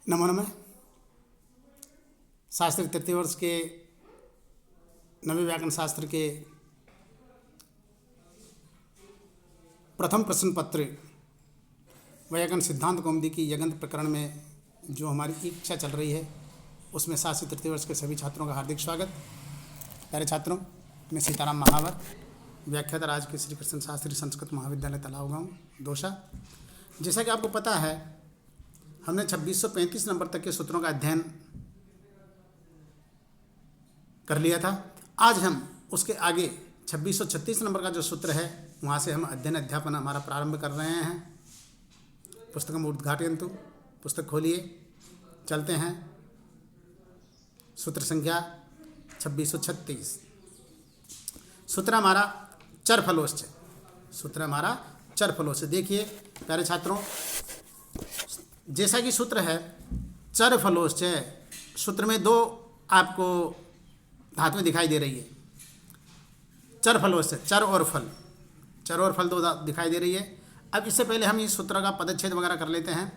नमो नमः। शास्त्र तृतीय वर्ष के नवे व्याकरण शास्त्र के प्रथम प्रश्न पत्र व्याकरण सिद्धांत कौमुदी की यगंत प्रकरण में जो हमारी इच्छा चल रही है उसमें शास्त्र तृतीय वर्ष के सभी छात्रों का हार्दिक स्वागत। प्यारे छात्रों, मैं सीताराम महावर, व्याख्याता राज के श्री कृष्ण शास्त्री संस्कृत महाविद्यालय तालाब गाँव दोसा। जैसा कि आपको पता है, हमने 2635 नंबर तक के सूत्रों का अध्ययन कर लिया था। आज हम उसके आगे 2636 नंबर का जो सूत्र है वहाँ से हम अध्ययन अध्यापन हमारा प्रारंभ कर रहे हैं। पुस्तकम उद्घाटयन्तु, पुस्तक खोलिए, चलते हैं। सूत्र संख्या 2636। सूत्र हमारा चर फलोश्च। सूत्र हमारा चर फलोश्च। देखिए प्यारे छात्रों, जैसा कि सूत्र है चर फलोश्च, सूत्र में दो आपको धातुएं दिखाई दे रही है। चर फलोश्च, चर और फल, चर और फल दो दिखाई दे रही है। अब इससे पहले हम इस सूत्र का पदच्छेद वगैरह कर लेते हैं।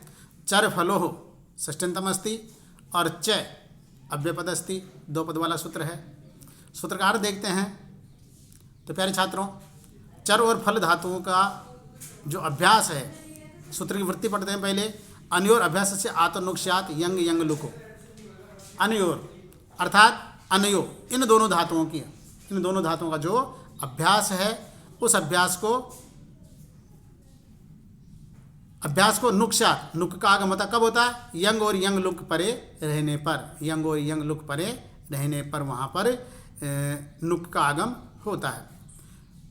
चर फलोः षष्ठ्यन्तम अस्ति और च अव्ययपद अस्ति, दो पद वाला सूत्र है। सूत्र का अर्थ देखते हैं। तो प्यारे छात्रों, चर और फल धातुओं का जो अभ्यास है, सूत्र की वृत्ति पढ़ते हैं पहले। अनयोर अभ्यास से आतनुक्ष्यात यंग यंग लुको। अनयोर अर्थात अनयो, इन दोनों धातुओं का जो अभ्यास है उस अभ्यास को नुक्ष्यात, नुक का आगमता कब होता है? यंग और यंग लुक परे रहने पर, यंग और यंग लुक परे रहने पर वहाँ पर नुक का आगम होता है।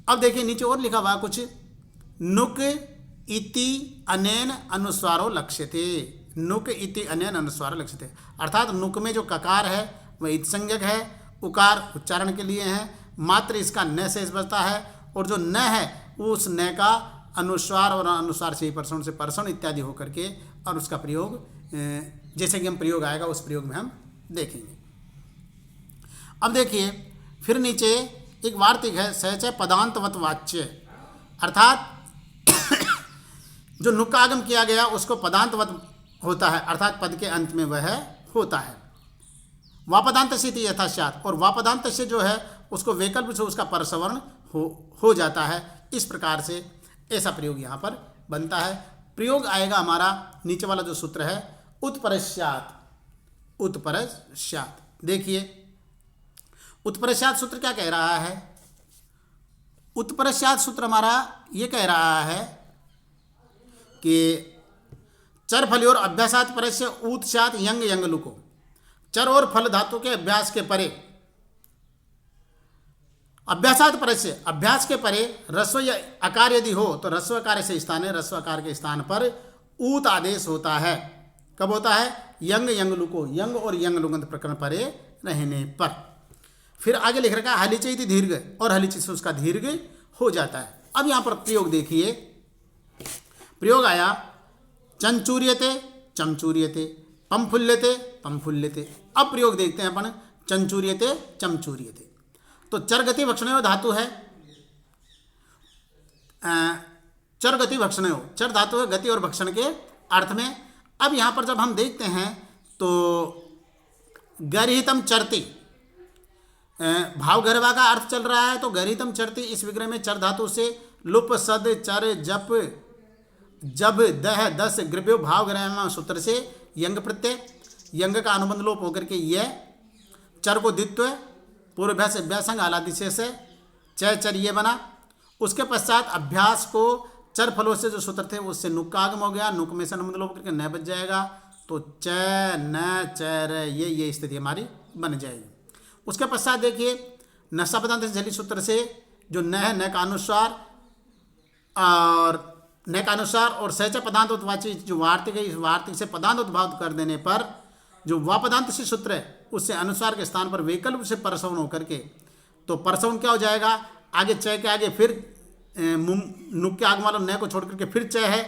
अब देखिए नीचे और लिखा हुआ कुछ, नुक इति अनेन अनुस्वारो लक्ष्यते। नुक इति अनेन अनुस्वारो लक्ष्यते अर्थात नुक में जो ककार है वह इत संज्ञक है, उकार उच्चारण के लिए है, मात्र इसका न से बचता है, और जो न है वो उस न का अनुस्वार और अनुस्वार से ही परसों से परसों इत्यादि होकर के और उसका प्रयोग जैसे कि हम प्रयोग आएगा उस प्रयोग में हम देखेंगे। अब देखिए फिर नीचे एक वार्तिक है, सहच पदांतवत वाच्य, अर्थात जो नुक का आगम किया गया उसको पदांतवत होता है, अर्थात पद के अंत में वह होता है। वापदांत से यथाश्यात, और वापदांत से जो है उसको वैकल्प से उसका परसवर्ण हो जाता है। इस प्रकार से ऐसा प्रयोग यहाँ पर बनता है। प्रयोग आएगा हमारा नीचे वाला जो सूत्र है उत्परस्यात्। उत्परस्यात् देखिए, उत्परस्यात् सूत्र क्या कह रहा है? उत्परस्यात् सूत्र हमारा ये कह रहा है कि चर फल और अभ्यासात परस्य उत्स्यात् यंग यंग लुको। चर और फल धातु के अभ्यास के परे, अभ्यासात परस्य, अभ्यास के परे रस्व या अकार यदि हो तो रस्व अकार से स्थान है, रस्व अकार के स्थान पर ऊत आदेश होता है। कब होता है? यंग यंग लुको, यंग और यंग लुगंत प्रकरण परे रहने पर। फिर आगे लिख रखा है हलिच इति दीर्घ, और हलिच से उसका दीर्घ हो जाता है। अब यहाँ पर प्रयोग देखिए, प्रयोग आया चंचूर्यते चमचूर्यते, पंफुल्यते पंफुल्यते। अब प्रयोग देखते हैं अपन, चंचूर्यते चमचूर्यते। तो चर गति भक्षणयो धातु है, चर गति भक्षणयो, चर धातु है गति और भक्षण के अर्थ में। अब यहाँ पर जब हम देखते हैं तो गर्हितम चरति, भाव गर्भा का अर्थ चल रहा है, तो गर्हितम चरति इस विग्रह में चर धातु से लुप सद चर जप जब दह दस ग्रव्यो भाव ग्रह सूत्र से यंग प्रत्यय, यंग का अनुबंध लोप होकर के यह चर को द्वित्व पूर्वाभ्यास अभ्यासंग आलादि से चर ये बना। उसके पश्चात अभ्यास को चर फलों से जो सूत्र थे उससे नुक का आगम हो गया, नुक में से अनुबंध लोप करके न बच जाएगा, तो च न चर ये स्थिति हमारी बन जाएगी। उसके पश्चात देखिए नशा पदांत से झली सूत्र से जो न है, न का अनुस्वार और न का अनुसार और सहच पदांत उत्वाची जो वार्तिक है, इस वार्तिक से पदांत उद्भाव कर देने पर जो वापदांत से सूत्र है उससे अनुसार के स्थान पर वैकल्प से परसवन होकर के, तो परसवन क्या हो जाएगा? आगे चय के आगे फिर नुक के आगम वाला न को छोड़ करके फिर चय है,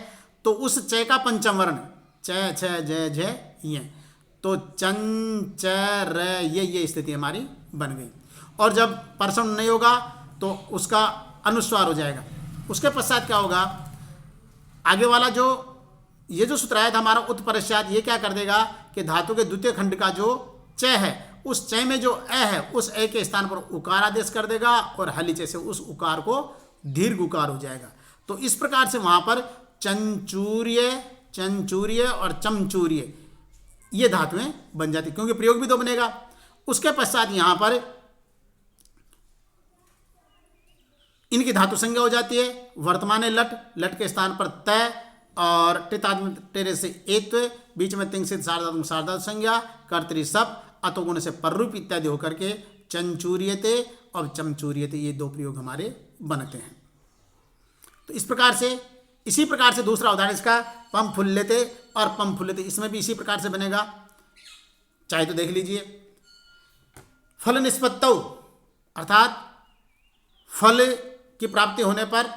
तो उस चय का पंचम वर्ण चय छ जय जय ये, तो चं च र ये स्थिति हमारी बन गई। और जब परसवन नहीं होगा तो उसका अनुस्वार हो जाएगा। उसके पश्चात क्या होगा? आगे वाला जो ये जो सूत्र आया था हमारा उत्परश्चात, ये क्या कर देगा कि धातु के द्वितीय खंड का जो च है, उस च में जो अ है, उस अ के स्थान पर उकार आदेश कर देगा और हलीचे से उस उकार को दीर्घ उकार हो जाएगा। तो इस प्रकार से वहां पर चंचूर्य, चंचूर्य और चमचूर्य ये धातुएं बन जाती, क्योंकि प्रयोग भी तो बनेगा। उसके पश्चात यहां पर इनकी धातु संज्ञा हो जाती है वर्तमान लट, लट के स्थान पर तय और टितात्म टेरे से एत्व, बीच में तिंग से सार्वधातुक सार्वधातुक संज्ञा, कर्तरी सप, अतोगुण से पररूप इत्यादि होकर के चंचूर्यते और चमचूर्यते ये दो प्रयोग हमारे बनते हैं। तो इस प्रकार से, इसी प्रकार से दूसरा उदाहरण इसका पंफुल्यते और पंफुल्यते, इसमें भी इसी प्रकार से बनेगा। चाहे तो देख लीजिए। फल निष्पत्तौ अर्थात फल की प्राप्ति होने पर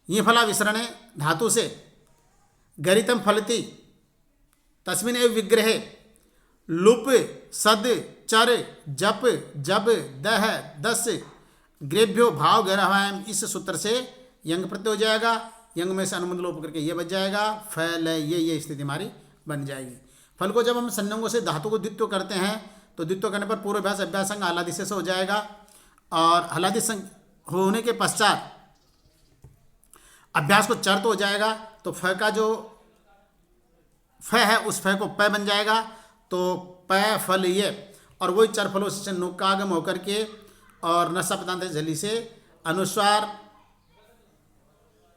ये फला विसरणे धातु से गरितम फलति तस्मिन् एव विग्रहे लुप सद चर जप जब दह दस ग्रेभ्यो भाव गहरायाम, इस सूत्र से यंग प्रत्यय हो जाएगा। यंग में से अनुबंध लोप करके ये बच जाएगा। फल ये स्थिति हमारी बन जाएगी। फल को जब हम संयोगों से धातु को द्वित्व करते हैं तो द्वित्व करने पर पूर्वाभ्यास अभ्यास संग हलादि से हो जाएगा और हलादि संग होने के पश्चात अभ्यास को चर तो हो जाएगा। तो फ का जो फ है उस फ को प बन जाएगा। तो प फल ये, और वही चर फलों से नुक का आगम होकर के और नशा पदांत झली से अनुस्वार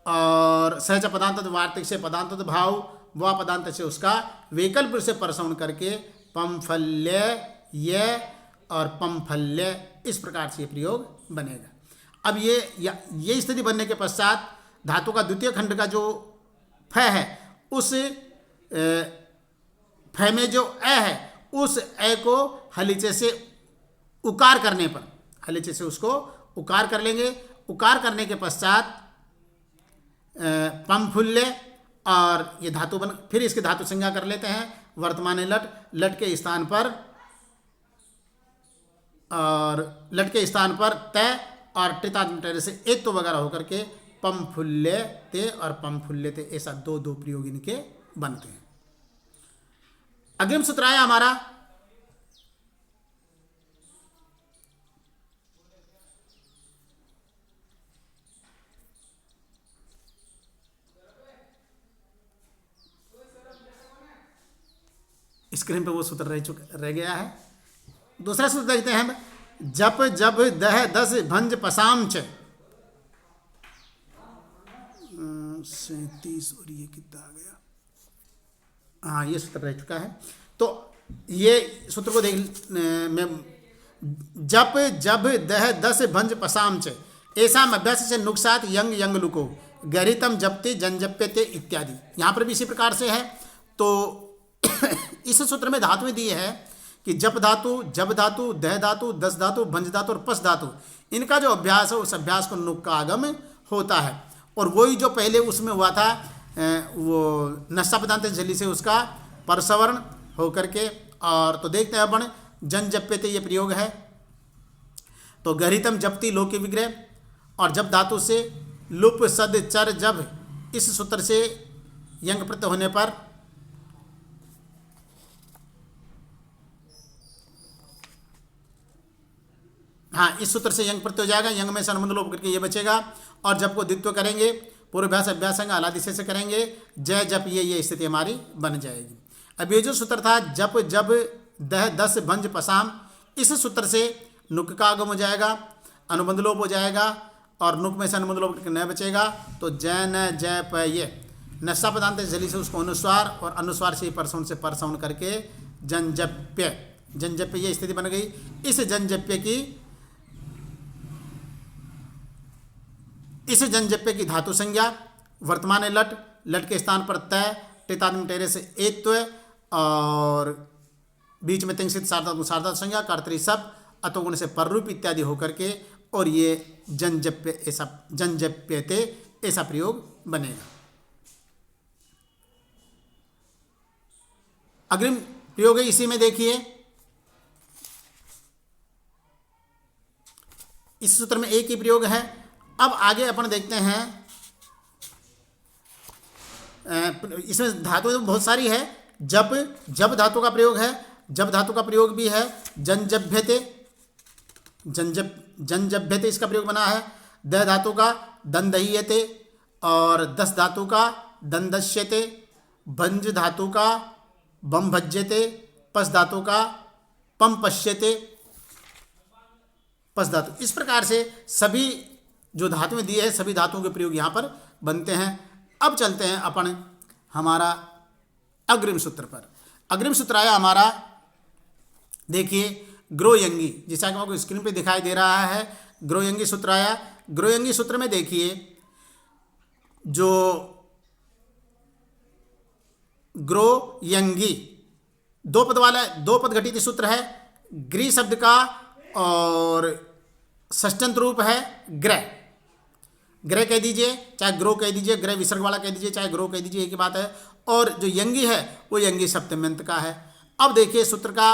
और सहज पदांत वार्तिक से पदांत भाव व पदांत से उसका वैकल्प से परसवण करके पमफल्य ये और पमफल्य, इस प्रकार से ये प्रयोग बनेगा। अब ये स्थिति बनने के पश्चात धातु का द्वितीय खंड का जो फ है उस फ में जो अ है उस अ को हलीचे से उकार करने पर, हलीचे से उसको उकार कर लेंगे। उकार करने के पश्चात पंफुल्य और ये धातु बन, फिर इसकी धातु संज्ञा कर लेते हैं वर्तमान लट, लट के स्थान पर और लट के स्थान पर तय और टितात्म से एत्व वगैरह होकर के पंफुल्य ते और पंफुल्य ते, ऐसा दो प्रयोग इनके बनते हैं। अग्रिम सूत्र आया हमारा स्क्रीन पे वो सूत्र रह गया है। दूसरा सूत्र देखते हैं हम, जप जब दह दस भंज पसाम च 37 और ये कितना आ गया, हाँ ये सूत्र रह चुका है। तो ये सूत्र को देख मैं, जप जब दह दस भंज पसाम च ऐसा अभ्यास से नुकसात यंग यंग लुको गरितम जपते जनजप्यते इत्यादि, यहाँ पर भी इसी प्रकार से है। तो इस सूत्र में धातुएं दी है कि जप धातु, जब धातु, दह धातु, दस धातु, भंज धातु और पस धातु, इनका जो अभ्यास है उस अभ्यास को नुक का आगम होता है। और वही जो पहले उसमें हुआ था वो नशा पदांत झली से उसका परसवर्ण होकर के, और तो देखते हैं अपन जन जप्यते ये प्रयोग है। तो गरितम जपति लोक विग्रह और जब धातु से लुप सद चर जब, इस सूत्र से यंग प्रत्यय होने पर हाँ इस सूत्र से यंग प्रत्यय हो जाएगा। यंग में से अनुबंध लोप करके ये बचेगा। और जब को द्वित्व करेंगे पूर्वाभ्यास अभ्यास हलादि से करेंगे जय जप ये स्थिति हमारी बन जाएगी। अब ये जो सूत्र था जप जब दह दस भंज पसाम, इस सूत्र से नुक का आगम हो जाएगा, अनुबंध लोप हो जाएगा और नुक में से अनुबंध लोप करके न बचेगा। तो जय न जय प ये नशा पदांत जली से उसको अनुस्वार और अनुस्वार से परसवन करके जनजप्य, जनजप्य ये स्थिति बन गई। इस जनजप्य की धातु संज्ञा वर्तमान लट, लट के स्थान पर तय, टितात्म टेरे से एत्व और बीच में तिंग सार्वधातुक संज्ञा, कर्तरी सब, अतोगुण से पररूप इत्यादि होकर के, और ये जनजप्य ऐसा जनजप्यते ऐसा प्रयोग बनेगा। अग्रिम प्रयोग है इसी में देखिए, इस सूत्र में एक ही प्रयोग है। अब आगे अपन देखते हैं इसमें धातु तो बहुत सारी है। जप, जप धातु का प्रयोग है, जप धातु का प्रयोग भी है। जनजभ्यते, जनजभ्यते इसका प्रयोग बना है। द धातु का दंदहीयते और दस धातु का दंदश्यते। भंज धातु का बम भज्यते। पस धातु का पम पश्यते। पस धातु, इस प्रकार से सभी जो धातुएं दी है सभी धातुओं के प्रयोग यहाँ पर बनते हैं। अब चलते हैं अपन हमारा अग्रिम सूत्र पर। अग्रिम सूत्र आया हमारा, देखिए ग्रोयंगी, जैसा कि आपको स्क्रीन पे दिखाई दे रहा है। ग्रोयंगी सूत्र आया। ग्रोयंगी सूत्र में देखिए जो ग्रोयंगी दो पद वाला, दो पद घटित सूत्र है। ग्री शब्द का और षष्ठ्यंत रूप है ग्रह। ग्रह कह दीजिए चाहे ग्रो कह दीजिए, ग्रह विसर्ग वाला कह दीजिए चाहे ग्रो कह दीजिए, एक ही बात है। और जो यंगी है वो यंगी सप्तम्यंत का है। अब देखिए सूत्र का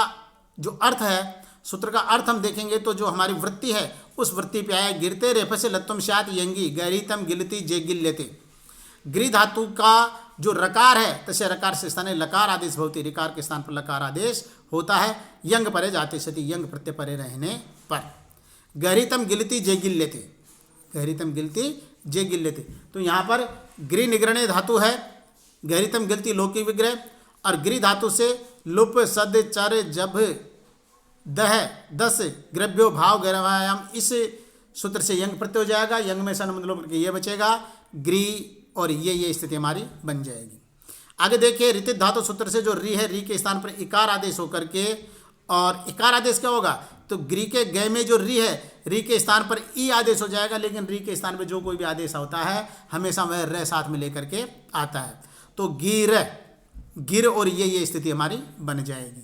जो अर्थ है, सूत्र का अर्थ हम देखेंगे तो जो हमारी वृत्ति है उस वृत्ति पे आया। गिरते रेफसे लत्तम स्यात् यंगी गरीतम गिलती जे गिल्यते। गृह धातु का जो रकार है तसे रकार से स्थाने लकार आदेश भवति, रिकार के स्थान पर लकार आदेश होता है। यंग परे जाते सती, यंग प्रत्यय परे रहने पर। गहरीतम गिलती जे गिल्यते, गहरीतम गिलती जे गिल्यते। तो यहाँ पर गृह निग्रहणे धातु है, गहरीतम गिलती लोकी विग्रह। और गृह धातु से लुप सद चर जभ दह दस ग्रभ्यो भाव गैरवायाम, इस सूत्र से यंग प्रत्यय हो जाएगा। यंग में सन मतलब ये बचेगा गृह, और ये स्थिति हमारी बन जाएगी। आगे देखिए ऋतित धातु सूत्र से जो री है, री के स्थान पर इकार आदेश होकर के, और इकार आदेश क्या होगा तो गृह के गय में जो री है, री के स्थान पर ई आदेश हो जाएगा। लेकिन री के स्थान पर जो कोई भी आदेश होता है हमेशा वह र साथ में लेकर के आता है। तो गिर, गिर, और ये स्थिति हमारी बन जाएगी।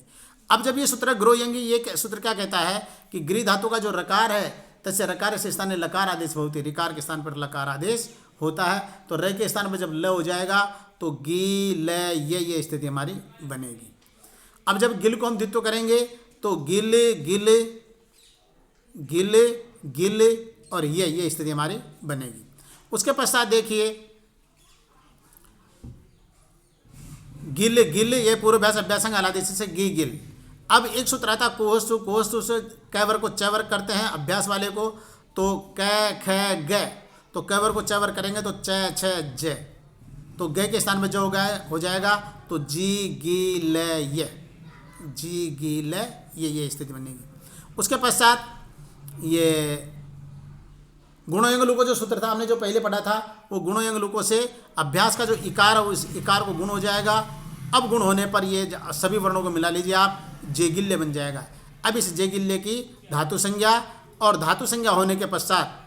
अब जब ये सूत्र ग्रोयंगी, ये सूत्र क्या कहता है कि गृह धातु का जो रकार है तस्य रकार से स्थान लकार आदेश होती, रिकार के स्थान पर लकार आदेश होता है। तो र के स्थान पर जब ल हो जाएगा तो गी ल ये स्थिति हमारी बनेगी। अब जब गिल को हम द्वित्व करेंगे तो गिल गिल गिल गिल, और ये स्थिति हमारी बनेगी। उसके पश्चात देखिए गिल गिल, ये पूर्वाभ्यास अभ्यासंग आलादेश से गी गिल। अब एक सूत्र आता है कोहस्तु, कोहस्तु से कैवर को चैवर करते हैं अभ्यास वाले को, तो कै ख ग, तो कैवर को चैवर करेंगे तो च छ ज, तो ग के स्थान में जो हो जाएगा तो जी गी ल ये, जी गी ल ये स्थिति बनेगी। उसके पश्चात ये गुणोयंग लुको जो सूत्र था हमने जो पहले पढ़ा था, वो गुणोयंग लुको से अभ्यास का जो इकार है उस इकार को गुण हो जाएगा। अब गुण होने पर ये सभी वर्णों को मिला लीजिए आप, जेगिल्य बन जाएगा। अब इस जेगिल्य की धातु संज्ञा, और धातु संज्ञा होने के पश्चात,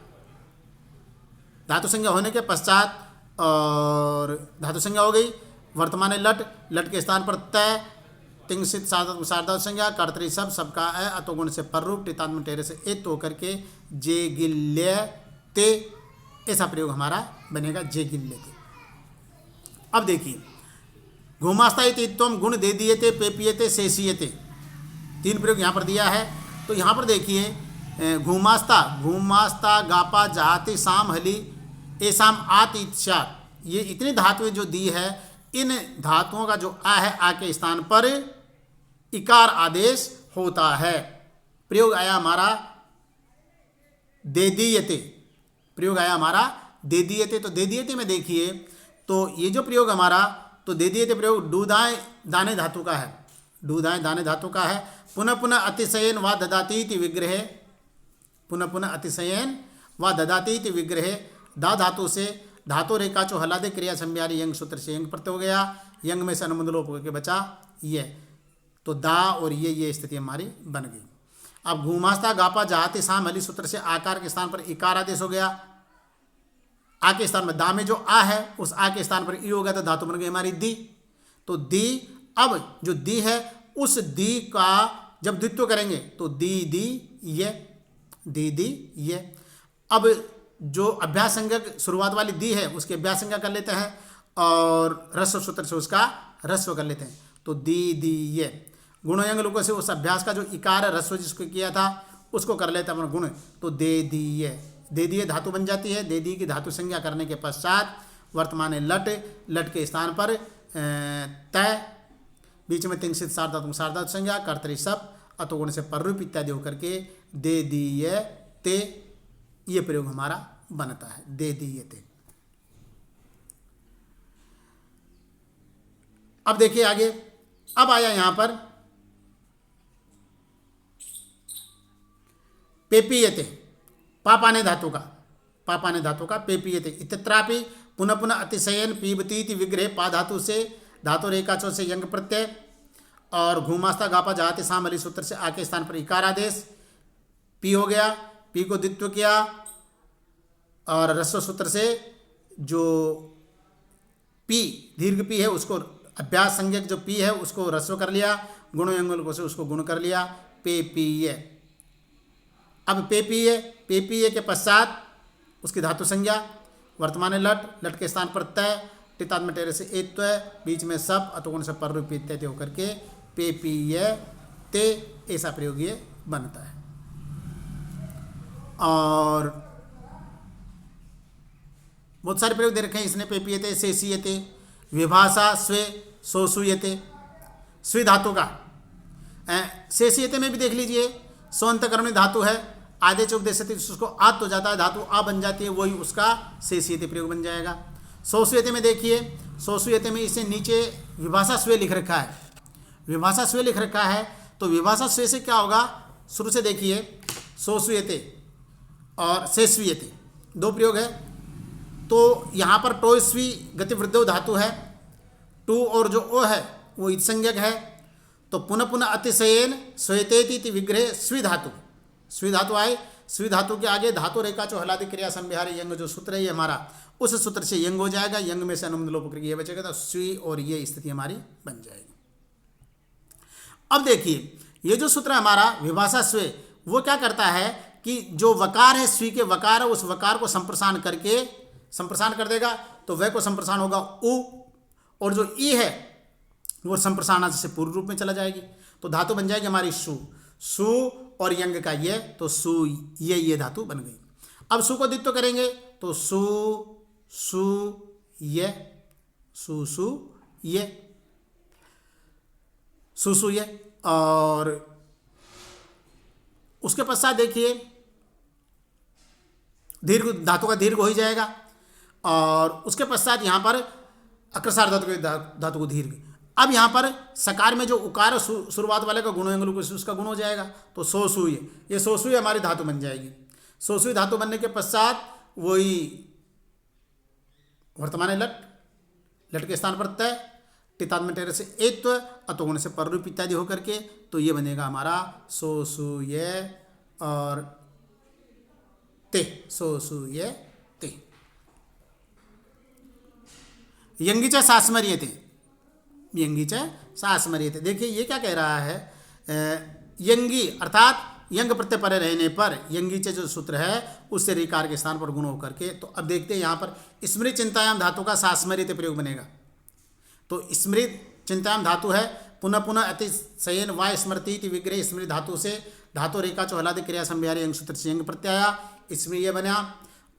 धातु संज्ञा होने के पश्चात और धातु संज्ञा हो गई वर्तमान लट, लट के स्थान पर तय, तिंगसित सार्धा संज्ञा, कर्तरी सब, सबका है अतोगुण से पररूप, टितात्म टेरे से एत होकर के जे गिल्य ते, ऐसा प्रयोग हमारा बनेगा जे गिल्य ते। अब देखिए घुमास्ता इतित्वम गुण दे दिए थे पेपियते शेषियते, तीन प्रयोग यहाँ पर दिया है। तो यहाँ पर देखिए घुमास्ता, घुमास्ता गापा जहाती साम हली एसाम आत इच्छा, ये इतनी धातुएं जो दी है, इन धातुओं का जो आ है आ के स्थान पर इकार आदेश होता है। प्रयोग आया हमारा दे दीयते, प्रयोग आया हमारा दे दीयते। तो दे दीयते में देखिए तो ये जो प्रयोग हमारा, तो दे दीयते प्रयोग डूदाएं दाने धातु का है, डूदाएं दाने धातु का है। पुनः पुनः अतिशयन व ददातीति विग्रह, पुनः पुनः अतिशयन व ददातीति विग्रह, दा धातु से धातु रेखा चो हलादे क्रिया संज्ञारी यंग सूत्र से यंग प्रत्यय हो गया। यंग में से अनुबंध लोप के बचा ये, तो दा और ये स्थिति हमारी बन गई। अब घुमास्ता गापा जहाती साम हली सूत्र से आकार के स्थान पर इकार आदेश हो गया। आ के स्थान में दा में जो आ है उस आ के स्थान पर ई हो गया, तो धातु बन गई हमारी दी। तो दी, अब जो दी है उस दी का जब द्वित्व करेंगे तो दी दी ये, दी दी ये। अब जो अभ्यास संज्ञक शुरुआत वाली दी है उसके अभ्यास संज्ञा कर लेते हैं, और रस्व सूत्र से उसका रस्व कर लेते हैं, तो दी दी ये। गुणोयंग लोगों से उस अभ्यास का जो इकार है रस्व जिसको किया था उसको कर लेते हैं गुण, तो दे दी ये, दे दिए धातु बन जाती है। दे दी की धातु संज्ञा करने के पश्चात वर्तमान लट, लट के स्थान पर तय, बीच में तिंग सित सार्वधातु सार्वधातु संज्ञा, कर्तरी सब, अतोगुण से पररूप इत्यादि होकर के दे दिए ते, ये प्रयोग हमारा बनता है, दे दिए ते। अब देखिए आगे, अब आया यहां पर पेपीयते, पापाने धातु का, पापाने धातु का पेपीयते इत्यत्रापि पुनः पुनः अतिशयन पीबतीति विग्रह पा धातु से धातु रेखा चौ से यंग प्रत्यय और घूमास्ता गापा जाते सामली सूत्र से आके स्थान पर इकार आदेश, पी हो गया, पी को द्वित्व किया और रस्व सूत्र से जो पी दीर्घ पी है उसको अभ्यास संज्ञक जो पी है उसको रस्व कर लिया, गुणो यंगल से उसको गुण कर लिया, पे पीय। अब पे पीय के पश्चात उसकी धातु संज्ञा वर्तमान लट, लट के स्थान पर तय, टितात्म टेरे से एत्व, बीच में सब, अतोगुण से पररूप इत्यादि होकर के पे पीय ते, ऐसा प्रयोग ये बनता है। और बहुत सारे प्रयोग दे रखे हैं इसने, पे पीयते, शेषीयते, विभाषा स्वे सोसूयते, स्वी धातु का शेषीयते में भी देख लीजिए, स्वंतकर्मणी धातु है, आधे चौक दे सकते उसको आत तो जाता है, धातु आ बन जाती है, वही उसका शेषीयते प्रयोग बन जाएगा। सोसूयते में देखिए, सोसूयते में इसे नीचे विभाषा स्वे लिख रखा है, विभाषा स्वे लिख रखा है, तो विभाषा स्वे से क्या होगा, शुरू से देखिए, सोसूयते और शेषवीयते दो प्रयोग है। तो यहाँ पर टोस्वी गतिवृद्धो धातु है, टू और जो ओ है वो इत्संज्ञक है, तो पुनः पुनः अतिशयन स्वेतेति विग्रह स्वी धातु, स्वी धातु आए, स्वी धातु के आगे धातु रेखा चो हलादि क्रिया संविहारी यंग जो सूत्र है ये हमारा, उस सूत्र से यंग हो जाएगा, यंग में से अनुबंध लोप करके ये बचेगा, तो स्वी और ये स्थिति हमारी बन जाएगी। अब देखिए ये जो सूत्र हमारा विभाषा स्वे, वो क्या करता है कि जो वकार है, स्वी के वकार है, उस वकार को संप्रसारण करके संप्रसारण कर देगा, तो वह को संप्रसारण होगा उ, और जो ई है वो संप्रसारण से पूर्व रूप में चला जाएगी, तो धातु बन जाएगी हमारी सु, सु और यंग का ये, तो सु ये धातु बन गई। अब सु को द्वित्व करेंगे तो सु सु ये, सु सु ये, सु सु ये, और उसके पश्चात देखिए दीर्घ धातु का दीर्घ हो ही जाएगा, और उसके पश्चात यहाँ पर अक्रसार धातु को दीर्घ। अब यहाँ पर सकार में जो उकार शुरुआत वाले का गुण है उसका गुण हो जाएगा, तो सोसूय, ये सोसूय हमारी धातु बन जाएगी। सोसूय धातु बनने के पश्चात वही वर्तमान लट, लट के स्थान पर तय, टितात्म टेरे से एत्व, अतोगुण से पररूप इत्यादि होकर के, तो ये बनेगा हमारा सोसूय और ते, सोसूय ते। यंगिच सास्मर्यते, यंगी च सास्मर्यते, देखिए ये क्या कह रहा है, यंगी अर्थात यंग प्रत्यय परे रहने पर यंगी च जो सूत्र है उससे रिकार के स्थान पर गुण होकर के, तो अब देखते हैं यहाँ पर स्मृत चिंतायाम धातु का सास्मर्यते प्रयोग बनेगा। तो स्मृत चिंतायाम धातु है, पुनः पुनः अतिशयन व स्मृति विग्रह स्मृत धातु से धातु रेखा चौहलादि क्रिया संविहारी यंग सूत्र से यंग प्रत्यय, इसमें यह बना।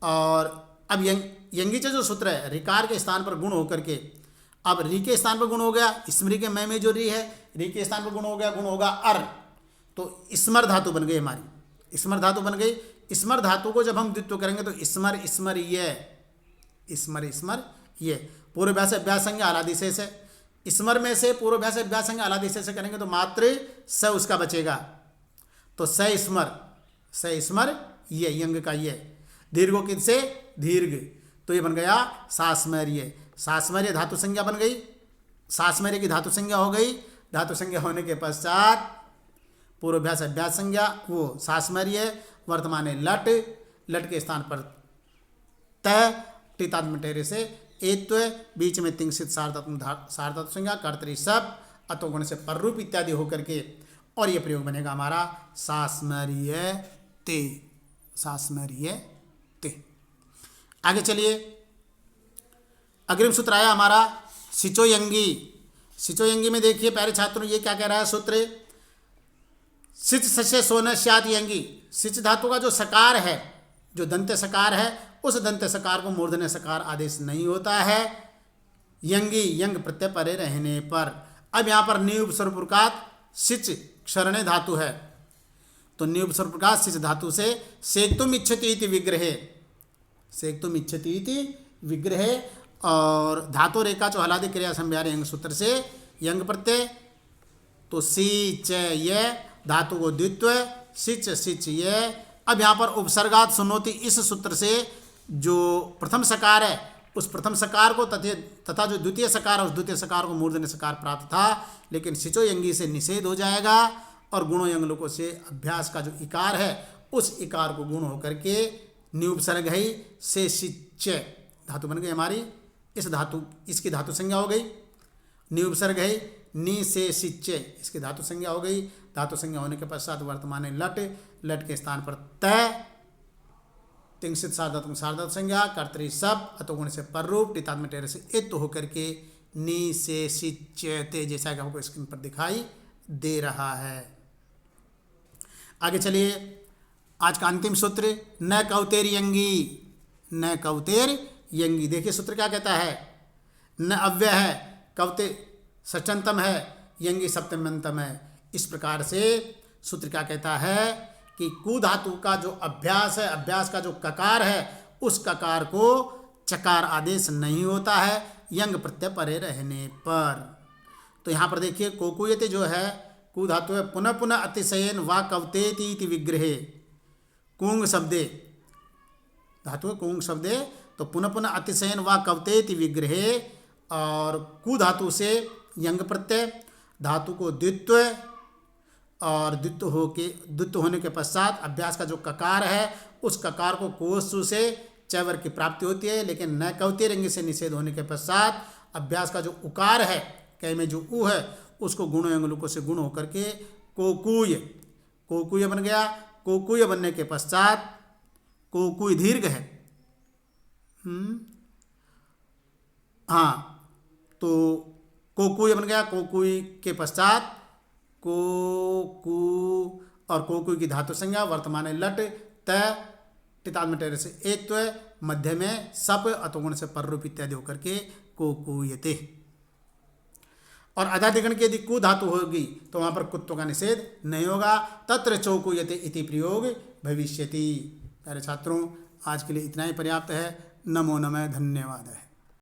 और अब यंगी च जो सूत्र है रिकार के स्थान पर गुण होकर के, अब री के स्थान पर गुण हो गया, स्मृति के मैं में जो री है री के स्थान पर गुण हो गया, गुण होगा अर, तो स्मर धातु बन गई हमारी, स्मर धातु बन गई। स्मर धातु को जब हम द्वित्व करेंगे तो स्मर स्मर ये, स्मर स्मर ये, पूर्वाभ्यास अभ्यास संज्ञा आलादि से स्मर में से पूर्वाभ्यास अभ्यास संज्ञा आलादि से करेंगे तो मात्र स उसका बचेगा, तो स स्मर ये यंग का ये, दीर्घो किन से दीर्घ, तो ये बन गया सास्मर्य, सास्मर्य धातु संज्ञा बन गई, सास्मर्य की धातु संज्ञा हो गई। धातु संज्ञा होने के पश्चात पूर्वाभ्यास अभ्यास संज्ञा वो सास्मर्य, वर्तमान लट, लट के स्थान पर तय, टितात्म टेरे से एत्व, बीच में तिंगसित सार्धातु संज्ञा, कर्तरी सब, अतोगुण से पररूप इत्यादि होकर के, और ये प्रयोग बनेगा हमारा सास्मर्य ते, सास्मर्य ते। आगे चलिए, अग्रिम सूत्र आया हमारा सिचोयंगी। सिचोयंगी में देखिए प्यारे छात्रों ये क्या कह रहा है सूत्र, सिच सस्य सोन श्यात यंगी, सिच धातु का जो सकार है जो दंत्य सकार है उस दंत्य सकार को मूर्धन्य सकार आदेश नहीं होता है यंगी यंग प्रत्यय परे रहने पर। अब यहाँ पर नी उपसर्ग प्रकार सिच क्षरणे धातु है, तो नी उपसर्ग प्रकार सिच धातु से सेक्तुम इच्छति इति विग्रहे, सेक्तुम इच्छति इति विग्रहे, और धातु रेखा जो हलादि क्रिया संव्यारे यंग सूत्र से यंग प्रत्यय, तो सी च ये धातु को द्वित्व सिच सिच ये। अब यहाँ पर उपसर्गात सुनोति इस सूत्र से जो प्रथम सकार है उस प्रथम सकार को तथा जो द्वितीय सकार है उस द्वितीय सकार को मूर्धन्य सकार प्राप्त था, लेकिन सिचो यंगी से निषेध हो जाएगा और गुणो यंग लोकों से अभ्यास का जो इकार है उस इकार को गुण होकर के निउपसर्ग है से सिच धातु बन गई हमारी, इस धातु इसकी धातु संज्ञा हो गई, निउपसर्ग है नी से सिच्चे इसकी धातु संज्ञा हो गई। धातु संज्ञा होने के पश्चात वर्तमान लट, लट के स्थान पर तय, तिंसित सार्वधातुक सार्वधातुक संज्ञा, कर्तरी सब अतोगुण से पर रूप, टितात्म टेर से इत होकर के नी से सिच्चते, जैसा कि आपको स्क्रीन पर दिखाई दे रहा है। आगे चलिए, आज का अंतिम सूत्र न कौतेर यंगी, न कौतेर यंगी। देखिए सूत्र क्या कहता है, न अव्यय है, कौते षष्ठ्यंतम है, यंगी सप्तम्यंतम है। इस प्रकार से सूत्र क्या कहता है कि कु धातु का जो अभ्यास है, अभ्यास का जो ककार है उस ककार को चकार आदेश नहीं होता है यंग प्रत्यय परे रहने पर। तो यहाँ पर देखिए कोकुयते जो है कु धातु है, पुनः पुनः अतिशयन वा कवतेति इति विग्रहे, कुंग शब्दे धातु है कुंग शब्दे, तो पुनः पुनः अतिशयन वा कवतेति विग्रहे, और कु धातु से यंग प्रत्यय, धातु को द्वित्व, और द्वित्व होने के पश्चात अभ्यास का जो ककार है उस ककार को कोसु से चैवर की प्राप्ति होती है, लेकिन न कवते रंग से निषेध होने के पश्चात अभ्यास का जो उकार है कै में जो उ है उसको गुणो यंग लोकों से गुण होकर के कोकुय, कोकुय बन गया। कोकुय बनने के पश्चात कोकुय दीर्घ है, हाँ, तो कोकुय बन गया। कोकुय के पश्चात कोकु और कोकुय की धातु संज्ञा, वर्तमान लट त टितात्म टेर से एकत्व, मध्य में सप अतोगुण से पररूप इत्यादि होकर के कोकुयते। और अधाधिकरण की यदि कु धातु होगी तो वहाँ पर कुत्व का निषेध नहीं होगा, तत्र चौकुयते इति प्रयोग भविष्यति। प्यारे छात्रों, आज के लिए इतना ही पर्याप्त है। नमो नमः, धन्यवाद है।